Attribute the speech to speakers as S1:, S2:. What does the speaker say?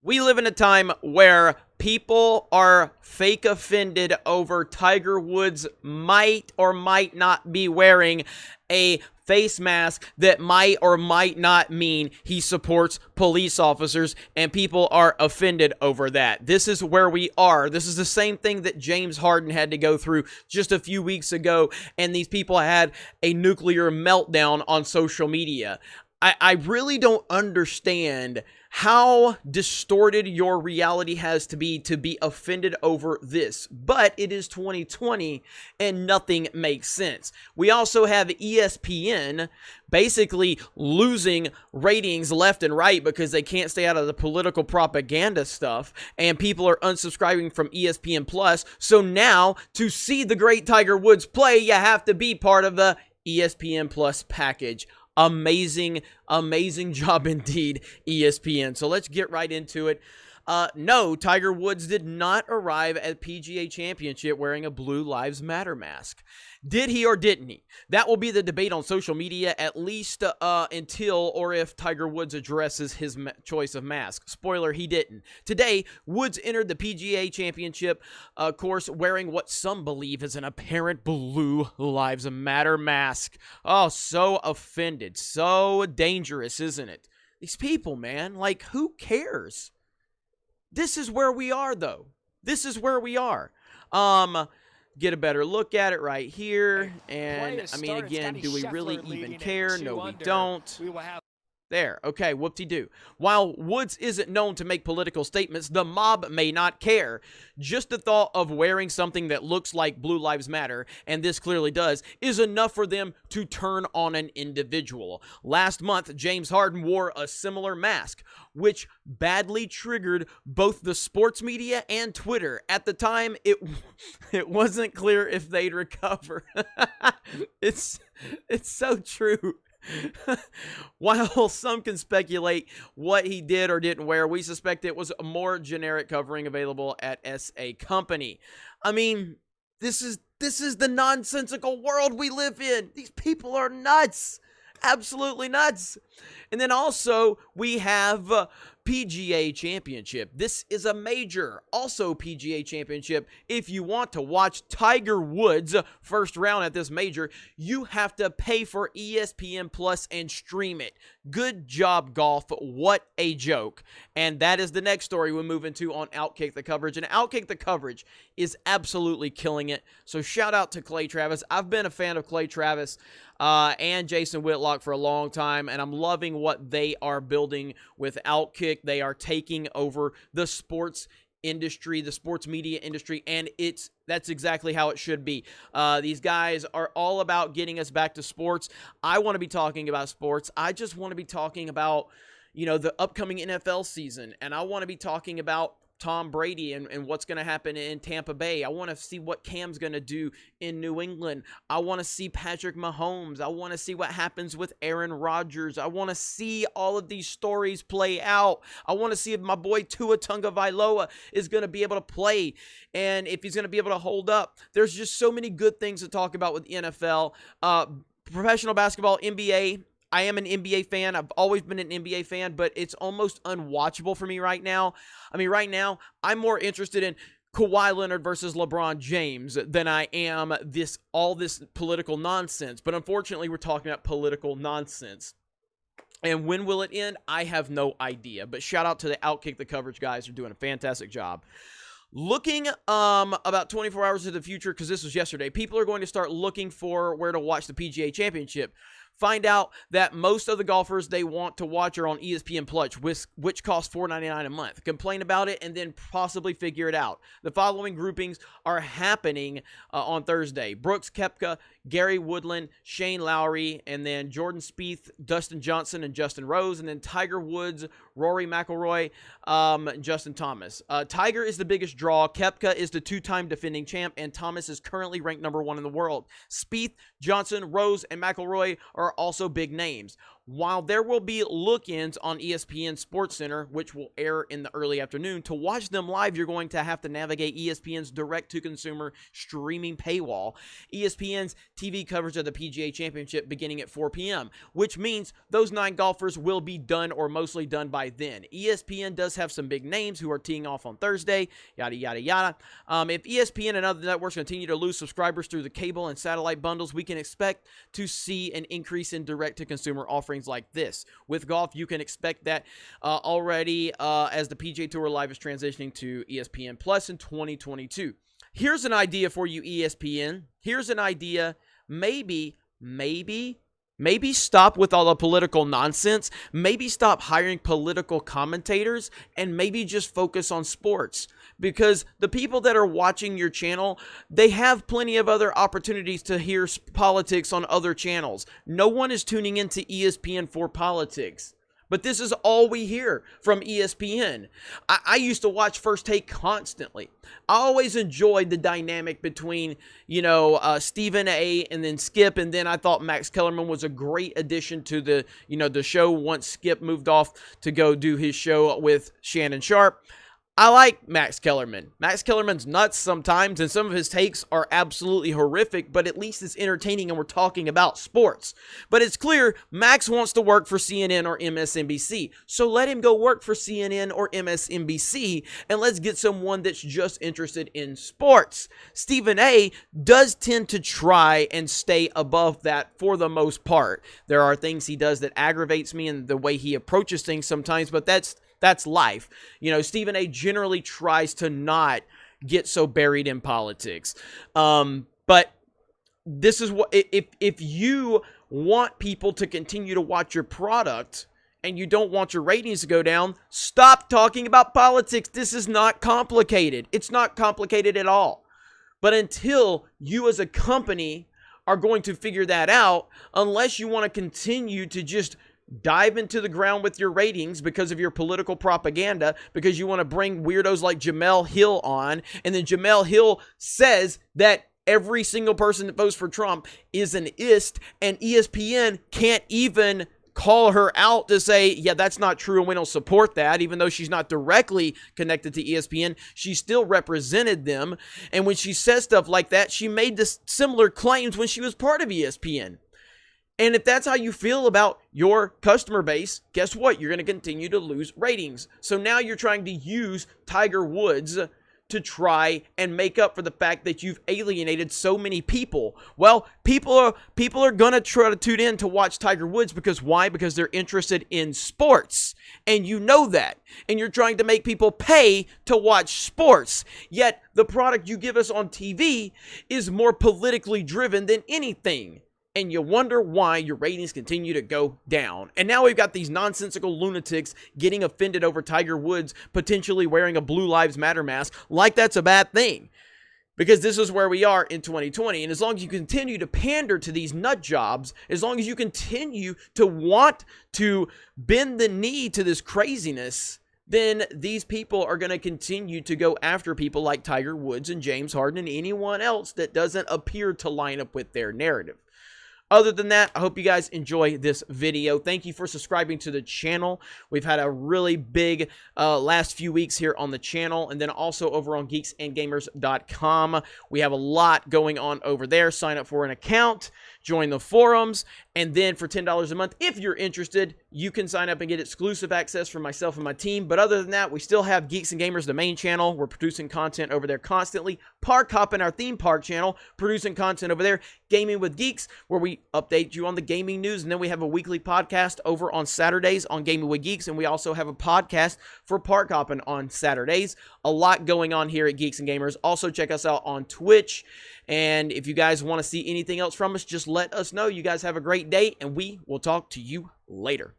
S1: We live in a time where people are fake offended over Tiger Woods might or might not be wearing a face mask that might or might not mean he supports police officers, and people are offended over that. This is where we are. This is the same thing that James Harden had to go through just a few weeks ago, and these people had a nuclear meltdown on social media. I really don't understand how distorted your reality has to be offended over this. But it is 2020 and nothing makes sense. We also have ESPN basically losing ratings left and right because they can't stay out of the political propaganda stuff, and people are unsubscribing from ESPN Plus. So now to see the great Tiger Woods play, you have to be part of the ESPN Plus package. Amazing job indeed, ESPN. So let's get right into it. No, Tiger Woods did not arrive at PGA Championship wearing a Blue Lives Matter mask. Did he or didn't he? That will be the debate on social media, at least until or if Tiger Woods addresses his choice of mask. Spoiler, he didn't. Today, Woods entered the PGA Championship course wearing what some believe is an apparent Blue Lives Matter mask. Oh, so offended. So dangerous, isn't it? These people, man, like, who cares? This is where we are, though. This is where we are. Get a better look at it right here. And, I mean, again, do we really even care? No, we don't. There. Okay, whoop-de-doo. While Woods isn't known to make political statements, the mob may not care. Just the thought of wearing something that looks like Blue Lives Matter, and this clearly does, is enough for them to turn on an individual. Last month, James Harden wore a similar mask, which badly triggered both the sports media and Twitter. At the time, it wasn't clear if they'd recover. It's so true. While some can speculate what he did or didn't wear, we suspect it was a more generic covering available at SA Company. I mean, this is the nonsensical world we live in. These people are nuts. Absolutely nuts. And then also we have PGA Championship. This is a major, also PGA Championship. If you want to watch Tiger Woods first round at this major, you have to pay for ESPN Plus and stream it. Good job, golf. What a joke. And that is the next story we move into on Outkick the Coverage. And Outkick the Coverage is absolutely killing it. So shout out to Clay Travis. I've been a fan of Clay Travis and Jason Whitlock for a long time, and I'm loving what they are building with Outkick. They are taking over the sports industry, the sports media industry, and that's exactly how it should be. These guys are all about getting us back to sports. I want to be talking about sports. I just want to be talking about, the upcoming NFL season, and I want to be talking about Tom Brady and what's going to happen in Tampa Bay. I want to see what Cam's going to do in New England. I want to see Patrick Mahomes. I want to see what happens with Aaron Rodgers. I want to see all of these stories play out. I want to see if my boy Tua Tagovailoa is going to be able to play and if he's going to be able to hold up. There's just so many good things to talk about with the NFL. Professional basketball, NBA. I am an NBA fan. I've always been an NBA fan, but it's almost unwatchable for me right now. I mean, right now, I'm more interested in Kawhi Leonard versus LeBron James than I am all this political nonsense. But unfortunately, we're talking about political nonsense. And when will it end? I have no idea. But shout out to the Outkick the Coverage guys. They're doing a fantastic job. Looking about 24 hours into the future, because this was yesterday, people are going to start looking for where to watch the PGA Championship. Find out that most of the golfers they want to watch are on ESPN Plus, which costs $4.99 a month. Complain about it and then possibly figure it out. The following groupings are happening on Thursday. Brooks Koepka, Gary Woodland, Shane Lowry, and then Jordan Spieth, Dustin Johnson, and Justin Rose, and then Tiger Woods, Rory McIlroy, Justin Thomas. Tiger is the biggest draw. Koepka is the two-time defending champ, and Thomas is currently ranked #1 in the world. Spieth, Johnson, Rose, and McIlroy are also big names. while there will be look-ins on ESPN SportsCenter, which will air in the early afternoon, to watch them live, you're going to have to navigate ESPN's direct-to-consumer streaming paywall. ESPN's TV coverage of the PGA Championship beginning at 4 p.m., which means those 9 golfers will be done or mostly done by then. ESPN does have some big names who are teeing off on Thursday, yada, yada, yada. If ESPN and other networks continue to lose subscribers through the cable and satellite bundles, we can expect to see an increase in direct-to-consumer offerings like this. With golf, you can expect that already as the PGA Tour Live is transitioning to ESPN Plus in 2022. Here's an idea for you, ESPN. Here's an idea. Maybe stop with all the political nonsense. Maybe stop hiring political commentators and maybe just focus on sports. Because the people that are watching your channel, they have plenty of other opportunities to hear politics on other channels. No one is tuning into ESPN for politics. But this is all we hear from ESPN. I used to watch First Take constantly. I always enjoyed the dynamic between, Stephen A. and then Skip. And then I thought Max Kellerman was a great addition to the show once Skip moved off to go do his show with Shannon Sharp. I like Max Kellerman. Max Kellerman's nuts sometimes, and some of his takes are absolutely horrific, but at least it's entertaining and we're talking about sports. But it's clear Max wants to work for CNN or MSNBC, so let him go work for CNN or MSNBC, and let's get someone that's just interested in sports. Stephen A. does tend to try and stay above that for the most part. There are things he does that aggravates me and the way he approaches things sometimes, but that's life. Stephen A. generally tries to not get so buried in politics. But this is what, if you want people to continue to watch your product and you don't want your ratings to go down, stop talking about politics. This is not complicated. It's not complicated at all. But until you as a company are going to figure that out, unless you want to continue to just dive into the ground with your ratings because of your political propaganda, because you want to bring weirdos like Jamel Hill on, and then Jamel Hill says that every single person that votes for Trump is an ist, and ESPN can't even call her out to say, yeah, that's not true and we don't support that. Even though she's not directly connected to ESPN, she still represented them. And when she says stuff like that, she made this similar claims when she was part of ESPN. And if that's how you feel about your customer base, guess what? You're going to continue to lose ratings. So now you're trying to use Tiger Woods to try and make up for the fact that you've alienated so many people. Well, people are going to try to tune in to watch Tiger Woods because why? Because they're interested in sports. And you know that. And you're trying to make people pay to watch sports. Yet the product you give us on TV is more politically driven than anything. And you wonder why your ratings continue to go down. And now we've got these nonsensical lunatics getting offended over Tiger Woods potentially wearing a Blue Lives Matter mask like that's a bad thing. Because this is where we are in 2020. And as long as you continue to pander to these nut jobs, as long as you continue to want to bend the knee to this craziness, then these people are going to continue to go after people like Tiger Woods and James Harden and anyone else that doesn't appear to line up with their narrative. Other than that, I hope you guys enjoy this video. Thank you for subscribing to the channel. We've had a really big last few weeks here on the channel, and then also over on geeksandgamers.com. We have a lot going on over there. Sign up for an account, join the forums, and then for $10 a month, if you're interested, you can sign up and get exclusive access from myself and my team. But other than that, we still have Geeks and Gamers, the main channel. We're producing content over there constantly. Park Hoppin', our theme park channel, producing content over there. Gaming with Geeks, where we update you on the gaming news. And then we have a weekly podcast over on Saturdays on Gaming with Geeks. And we also have a podcast for Park Hoppin' on Saturdays. A lot going on here at Geeks and Gamers. Also, check us out on Twitch. And if you guys want to see anything else from us, just let us know. You guys have a great day, and we will talk to you later.